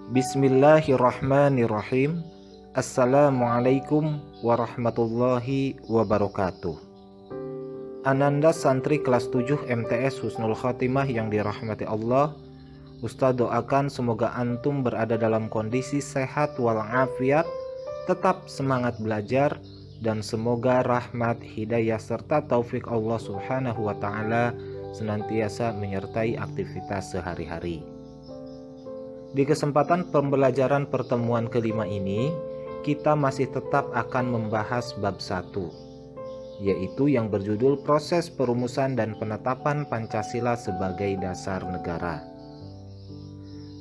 Bismillahirrahmanirrahim. Assalamualaikum warahmatullahi wabarakatuh. Ananda santri kelas 7 MTS Husnul Khotimah yang dirahmati Allah, Ustaz doakan semoga antum berada dalam kondisi sehat walafiat, tetap semangat belajar, dan semoga rahmat, hidayah, serta taufik Allah Subhanahu wa Ta'ala senantiasa menyertai aktivitas sehari-hari. Di kesempatan pembelajaran pertemuan kelima ini, kita masih tetap akan membahas bab 1, yaitu yang berjudul Proses Perumusan dan Penetapan Pancasila sebagai Dasar Negara.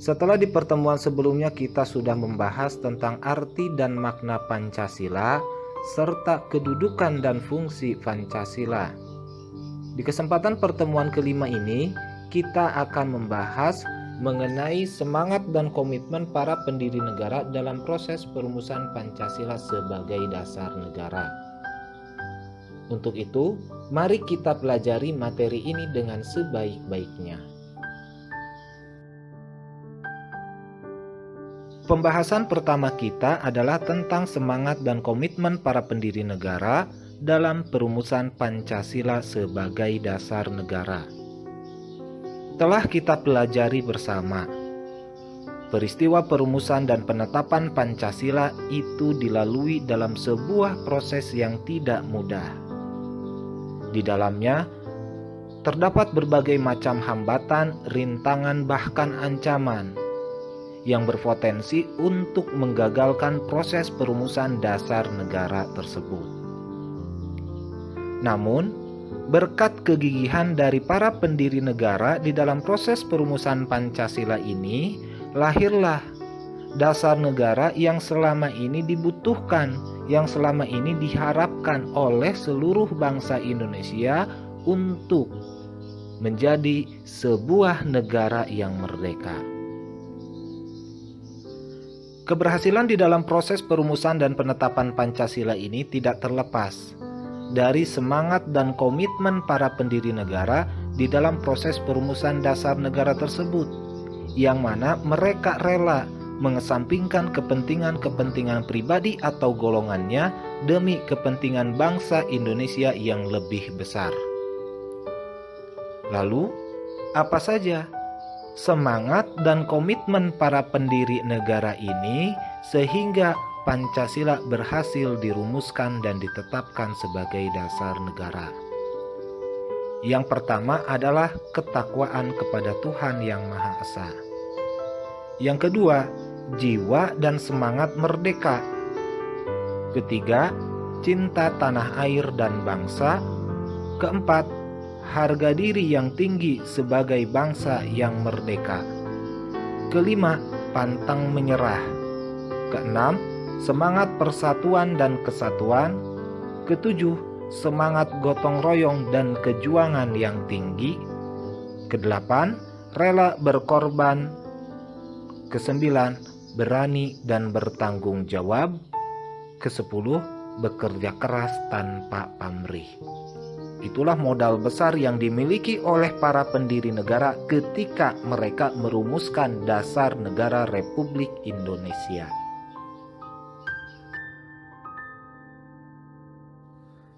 Setelah di pertemuan sebelumnya kita sudah membahas tentang arti dan makna Pancasila serta kedudukan dan fungsi Pancasila. Di kesempatan pertemuan kelima ini, kita akan membahas mengenai semangat dan komitmen para pendiri negara dalam proses perumusan Pancasila sebagai dasar negara. Untuk itu, mari kita pelajari materi ini dengan sebaik-baiknya. Pembahasan pertama kita adalah tentang semangat dan komitmen para pendiri negara dalam perumusan Pancasila sebagai dasar negara. Telah kita pelajari bersama, peristiwa perumusan dan penetapan Pancasila itu dilalui dalam sebuah proses yang tidak mudah. Di dalamnya terdapat berbagai macam hambatan, rintangan, bahkan ancaman yang berpotensi untuk menggagalkan proses perumusan dasar negara tersebut. Namun, berkat kegigihan dari para pendiri negara di dalam proses perumusan Pancasila ini, lahirlah dasar negara yang selama ini dibutuhkan, yang selama ini diharapkan oleh seluruh bangsa Indonesia untuk menjadi sebuah negara yang merdeka. Keberhasilan di dalam proses perumusan dan penetapan Pancasila ini tidak terlepas dari semangat dan komitmen para pendiri negara di dalam proses perumusan dasar negara tersebut, yang mana mereka rela mengesampingkan kepentingan-kepentingan pribadi atau golongannya demi kepentingan bangsa Indonesia yang lebih besar. Lalu, apa saja semangat dan komitmen para pendiri negara ini sehingga Pancasila berhasil dirumuskan dan ditetapkan sebagai dasar negara? Yang pertama adalah ketakwaan kepada Tuhan Yang Maha Esa. Yang kedua, jiwa dan semangat merdeka. Ketiga, cinta tanah air dan bangsa. Keempat, harga diri yang tinggi sebagai bangsa yang merdeka. Kelima, pantang menyerah. Keenam, semangat persatuan dan kesatuan. Ketujuh, semangat gotong royong dan kejuangan yang tinggi. Kedelapan, rela berkorban. Kesembilan, berani dan bertanggung jawab. Kesepuluh, bekerja keras tanpa pamrih. Itulah modal besar yang dimiliki oleh para pendiri negara ketika mereka merumuskan dasar negara Republik Indonesia.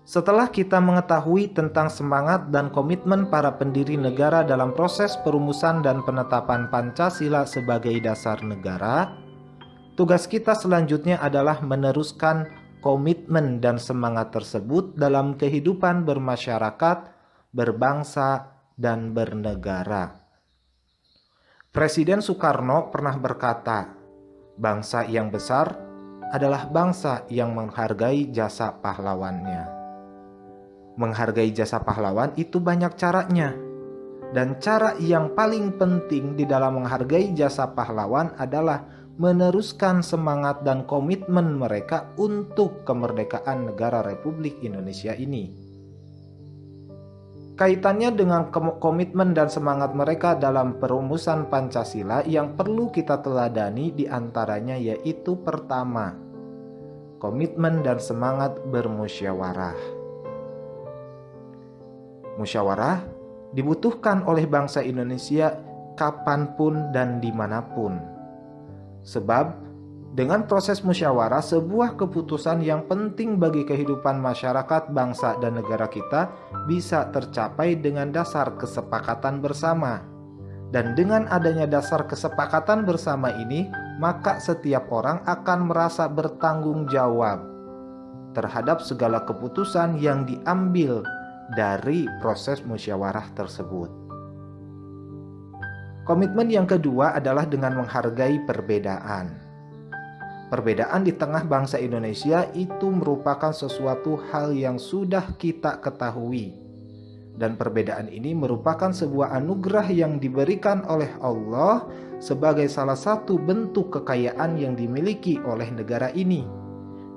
Setelah kita mengetahui tentang semangat dan komitmen para pendiri negara dalam proses perumusan dan penetapan Pancasila sebagai dasar negara, tugas kita selanjutnya adalah meneruskan komitmen dan semangat tersebut dalam kehidupan bermasyarakat, berbangsa, dan bernegara. Presiden Soekarno pernah berkata, "Bangsa yang besar adalah bangsa yang menghargai jasa pahlawannya." Menghargai jasa pahlawan itu banyak caranya. Dan cara yang paling penting di dalam menghargai jasa pahlawan adalah meneruskan semangat dan komitmen mereka untuk kemerdekaan negara Republik Indonesia ini. Kaitannya dengan komitmen dan semangat mereka dalam perumusan Pancasila yang perlu kita teladani diantaranya yaitu pertama, komitmen dan semangat bermusyawarah. Musyawarah dibutuhkan oleh bangsa Indonesia kapanpun dan dimanapun. Sebab dengan proses musyawarah, sebuah keputusan yang penting bagi kehidupan masyarakat, bangsa, dan negara kita bisa tercapai dengan dasar kesepakatan bersama. Dan dengan adanya dasar kesepakatan bersama ini, maka setiap orang akan merasa bertanggung jawab terhadap segala keputusan yang diambil dari proses musyawarah tersebut. Komitmen yang kedua adalah dengan menghargai perbedaan. Perbedaan di tengah bangsa Indonesia itu merupakan sesuatu hal yang sudah kita ketahui. Dan perbedaan ini merupakan sebuah anugerah yang diberikan oleh Allah sebagai salah satu bentuk kekayaan yang dimiliki oleh negara ini.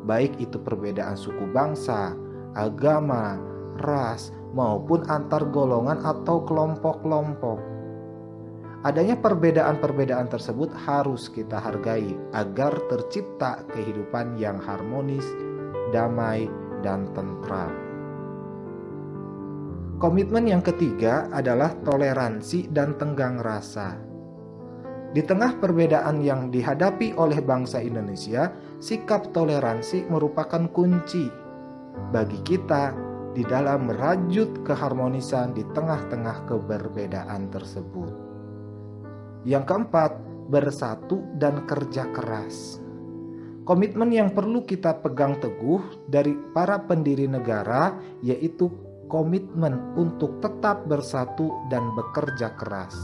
Baik itu perbedaan suku bangsa, agama, ras, maupun antar golongan atau kelompok-kelompok. Adanya perbedaan-perbedaan tersebut harus kita hargai agar tercipta kehidupan yang harmonis, damai, dan tentram. Komitmen yang ketiga adalah toleransi dan tenggang rasa. Di tengah perbedaan yang dihadapi oleh bangsa Indonesia, sikap toleransi merupakan kunci bagi kita di dalam merajut keharmonisan di tengah-tengah keberbedaan tersebut. Yang keempat, bersatu dan kerja keras. Komitmen yang perlu kita pegang teguh dari para pendiri negara yaitu komitmen untuk tetap bersatu dan bekerja keras.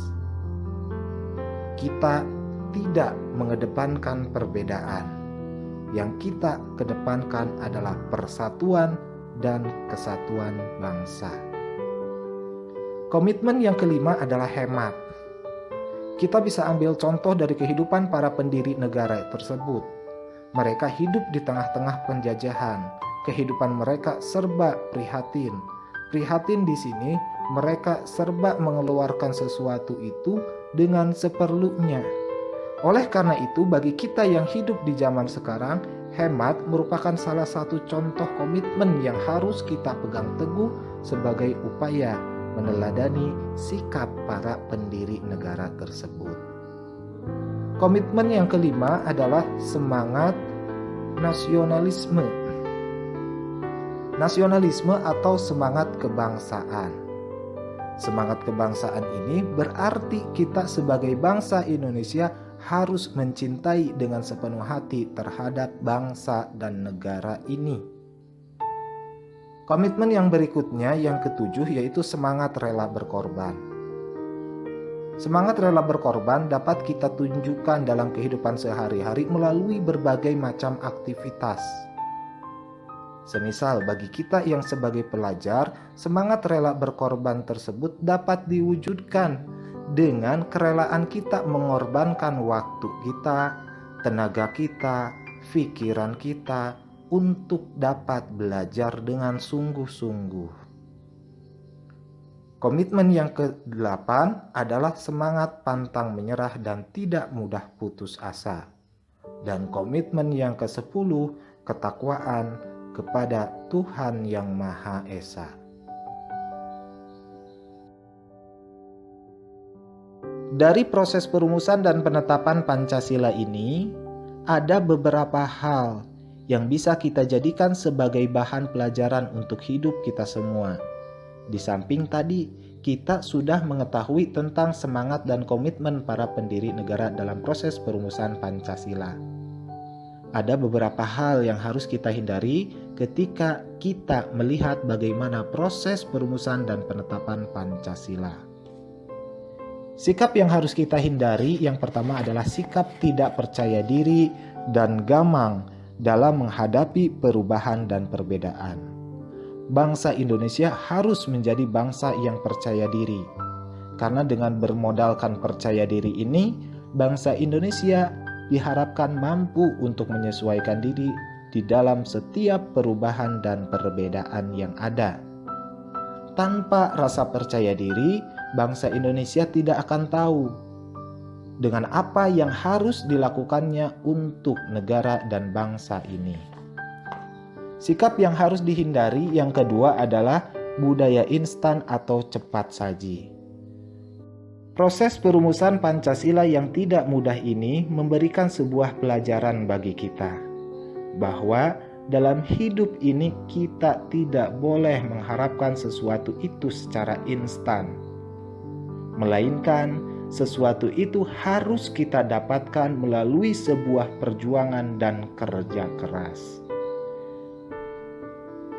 Kita tidak mengedepankan perbedaan. Yang kita kedepankan adalah persatuan dan kesatuan bangsa. Komitmen yang kelima adalah hemat. Kita bisa ambil contoh dari kehidupan para pendiri negara tersebut. Mereka hidup di tengah-tengah penjajahan. Kehidupan mereka serba prihatin. Prihatin di sini, mereka serba mengeluarkan sesuatu itu dengan seperlunya. Oleh karena itu, bagi kita yang hidup di zaman sekarang, hemat merupakan salah satu contoh komitmen yang harus kita pegang teguh sebagai upaya meneladani sikap para pendiri negara tersebut. Komitmen yang kelima adalah semangat nasionalisme. Nasionalisme atau semangat kebangsaan. Semangat kebangsaan ini berarti kita sebagai bangsa Indonesia harus mencintai dengan sepenuh hati terhadap bangsa dan negara ini. Komitmen yang berikutnya, yang ketujuh, yaitu semangat rela berkorban. Semangat rela berkorban dapat kita tunjukkan dalam kehidupan sehari-hari melalui berbagai macam aktivitas. Semisal bagi kita yang sebagai pelajar, semangat rela berkorban tersebut dapat diwujudkan dengan kerelaan kita mengorbankan waktu kita, tenaga kita, pikiran kita, untuk dapat belajar dengan sungguh-sungguh. Komitmen yang ke-8 adalah semangat pantang menyerah dan tidak mudah putus asa. Dan komitmen yang ke-10, ketakwaan kepada Tuhan Yang Maha Esa. Dari proses perumusan dan penetapan Pancasila ini, ada beberapa hal yang bisa kita jadikan sebagai bahan pelajaran untuk hidup kita semua. Di samping tadi, kita sudah mengetahui tentang semangat dan komitmen para pendiri negara dalam proses perumusan Pancasila. Ada beberapa hal yang harus kita hindari ketika kita melihat bagaimana proses perumusan dan penetapan Pancasila. Sikap yang harus kita hindari yang pertama adalah sikap tidak percaya diri dan gamang dalam menghadapi perubahan dan perbedaan. Bangsa Indonesia harus menjadi bangsa yang percaya diri. Karena dengan bermodalkan percaya diri ini, bangsa Indonesia diharapkan mampu untuk menyesuaikan diri di dalam setiap perubahan dan perbedaan yang ada. Tanpa rasa percaya diri, bangsa Indonesia tidak akan tahu dengan apa yang harus dilakukannya untuk negara dan bangsa ini. Sikap yang harus dihindari yang kedua adalah budaya instan atau cepat saji. Proses perumusan Pancasila yang tidak mudah ini memberikan sebuah pelajaran bagi kita, bahwa dalam hidup ini kita tidak boleh mengharapkan sesuatu itu secara instan, melainkan sesuatu itu harus kita dapatkan melalui sebuah perjuangan dan kerja keras.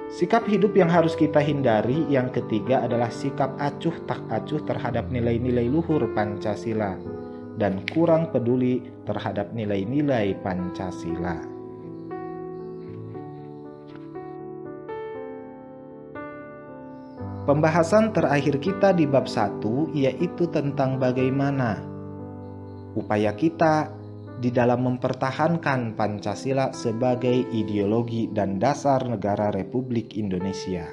Sikap hidup yang harus kita hindari yang ketiga adalah sikap acuh tak acuh terhadap nilai-nilai luhur Pancasila dan kurang peduli terhadap nilai-nilai Pancasila. Pembahasan terakhir kita di bab 1 yaitu tentang bagaimana upaya kita di dalam mempertahankan Pancasila sebagai ideologi dan dasar negara Republik Indonesia.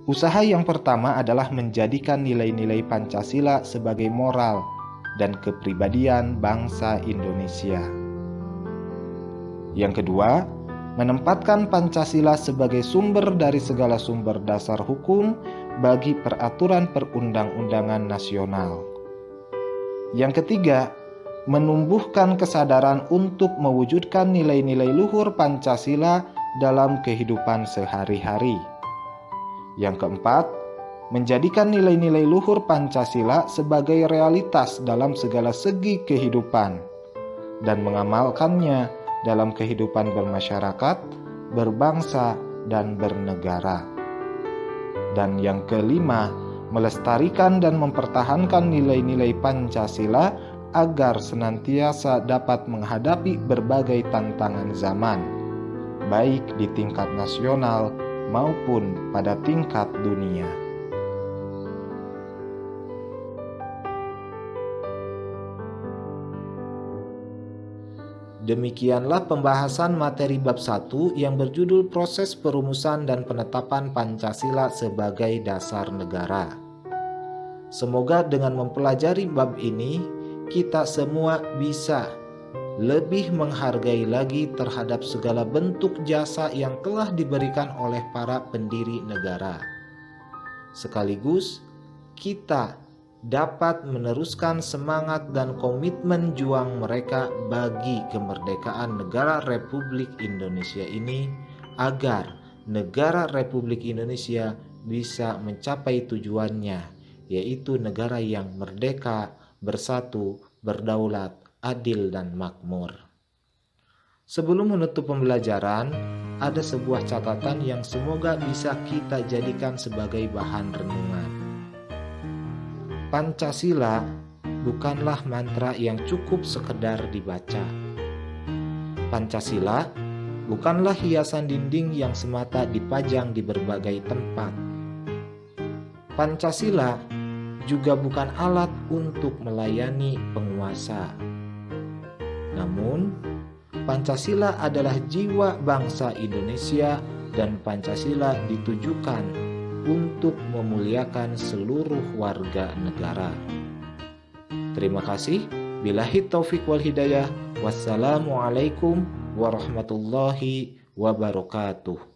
Usaha yang pertama adalah menjadikan nilai-nilai Pancasila sebagai moral dan kepribadian bangsa Indonesia. Yang kedua, menempatkan Pancasila sebagai sumber dari segala sumber dasar hukum bagi peraturan perundang-undangan nasional. Yang ketiga, menumbuhkan kesadaran untuk mewujudkan nilai-nilai luhur Pancasila dalam kehidupan sehari-hari. Yang keempat, menjadikan nilai-nilai luhur Pancasila sebagai realitas dalam segala segi kehidupan dan mengamalkannya dalam kehidupan bermasyarakat, berbangsa, dan bernegara. Dan yang kelima, melestarikan dan mempertahankan nilai-nilai Pancasila agar senantiasa dapat menghadapi berbagai tantangan zaman, baik di tingkat nasional maupun pada tingkat dunia. Demikianlah pembahasan materi bab 1 yang berjudul Proses Perumusan dan Penetapan Pancasila sebagai Dasar Negara. Semoga dengan mempelajari bab ini, kita semua bisa lebih menghargai lagi terhadap segala bentuk jasa yang telah diberikan oleh para pendiri negara. Sekaligus kita dapat meneruskan semangat dan komitmen juang mereka bagi kemerdekaan negara Republik Indonesia ini, agar negara Republik Indonesia bisa mencapai tujuannya, yaitu negara yang merdeka, bersatu, berdaulat, adil, dan makmur. Sebelum menutup pembelajaran, ada sebuah catatan yang semoga bisa kita jadikan sebagai bahan renungan. Pancasila bukanlah mantra yang cukup sekedar dibaca. Pancasila bukanlah hiasan dinding yang semata dipajang di berbagai tempat. Pancasila juga bukan alat untuk melayani penguasa. Namun, Pancasila adalah jiwa bangsa Indonesia dan Pancasila ditujukan untuk memuliakan seluruh warga negara. Terima kasih. Billahi taufik wal hidayah. Wassalamualaikum warahmatullahi wabarakatuh.